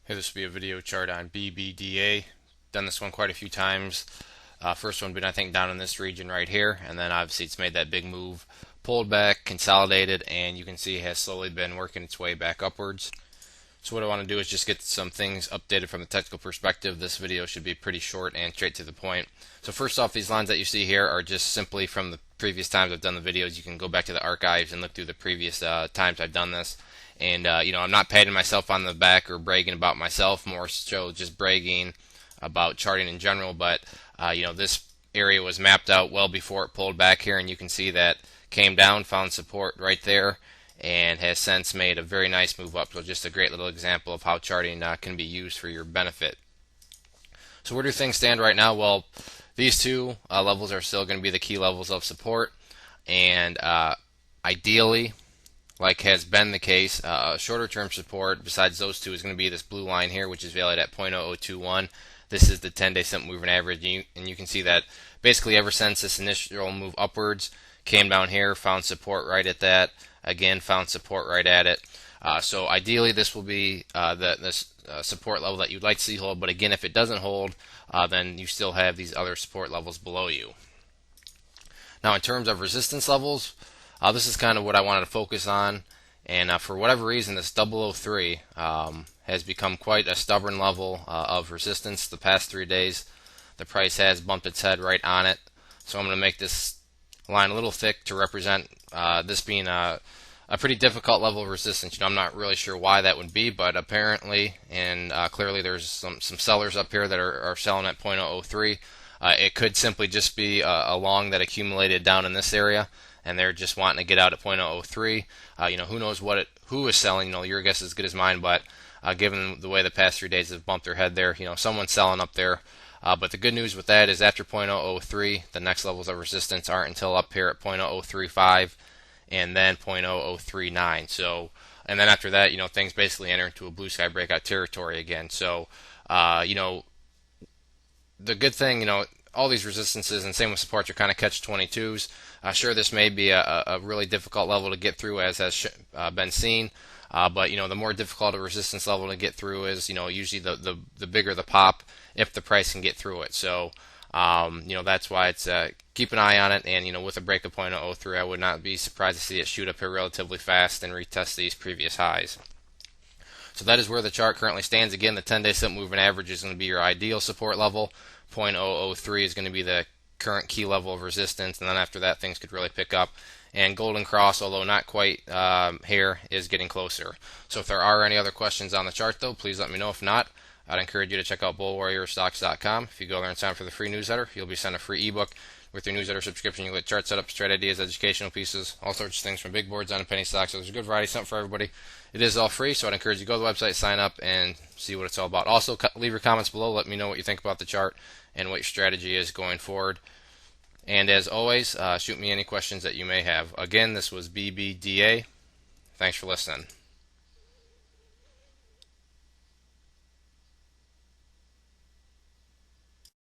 Hey, this will be a video chart on BBDA. Done this one quite a few times. First one being I think down in this region right here, and then obviously it's made that big move, pulled back, consolidated, and you can see it has slowly been working its way back upwards. So what I want to do is just get some things updated from the technical perspective. This video should be pretty short and straight to the point. So first off, these lines that you see here are just simply from the previous times I've done the videos. You can go back to the archives and look through the previous times I've done this. And I'm not patting myself on the back or bragging about myself, more so just bragging about charting in general. But this area was mapped out well before it pulled back here, and you can see that came down, found support right there, and has since made a very nice move up. So just a great little example of how charting can be used for your benefit. So where do things stand right now? Well, these two levels are still going to be the key levels of support, and ideally, like has been the case, shorter term support besides those two is going to be this blue line here, which is valued at 0.0021. This is the 10-day simple moving average, and you can see that basically ever since this initial move upwards, came down here, found support right at that, again found support right at it. So ideally this will be this support level that you'd like to see hold, but again if it doesn't hold, then you still have these other support levels below you. Now in terms of resistance levels, this is kind of what I wanted to focus on, and for whatever reason this 003 has become quite a stubborn level of resistance the past 3 days. The price has bumped its head right on it, so I'm going to make this line a little thick to represent this being a pretty difficult level of resistance. I'm not really sure why that would be, but apparently and clearly there's some sellers up here that are selling at 0.003. It could simply just be a long that accumulated down in this area, and they're just wanting to get out at 0.003. Who knows who is selling? Your guess is as good as mine, but given the way the past 3 days have bumped their head there, someone's selling up there. But the good news with that is after 0.003, the next levels of resistance aren't until up here at 0.0035 and then 0.0039. So, and then after that, things basically enter into a blue sky breakout territory again. So, the good thing, all these resistances and same with supports are kind of catch-22s. Sure, this may be a really difficult level to get through, as has been seen. But the more difficult a resistance level to get through is, usually the bigger the pop if the price can get through it. So, that's why it's keep an eye on it. And with a break of 0.03, I would not be surprised to see it shoot up here relatively fast and retest these previous highs. So that is where the chart currently stands. Again, the 10-day simple moving average is going to be your ideal support level. 0.003 is going to be the current key level of resistance, and then after that things could really pick up. And Golden Cross, although not quite here, is getting closer. So if there are any other questions on the chart, though, please let me know. If not, I'd encourage you to check out bullwarriorstocks.com. If you go there and sign up for the free newsletter, you'll be sent a free ebook. With your newsletter subscription, you'll get chart setups, trade ideas, educational pieces, all sorts of things from big boards down to penny stocks. So there's a good variety, something for everybody. It is all free, so I'd encourage you to go to the website, sign up, and see what it's all about. Also, leave your comments below. Let me know what you think about the chart and what your strategy is going forward. And as always, shoot me any questions that you may have. Again, this was BBDA. Thanks for listening.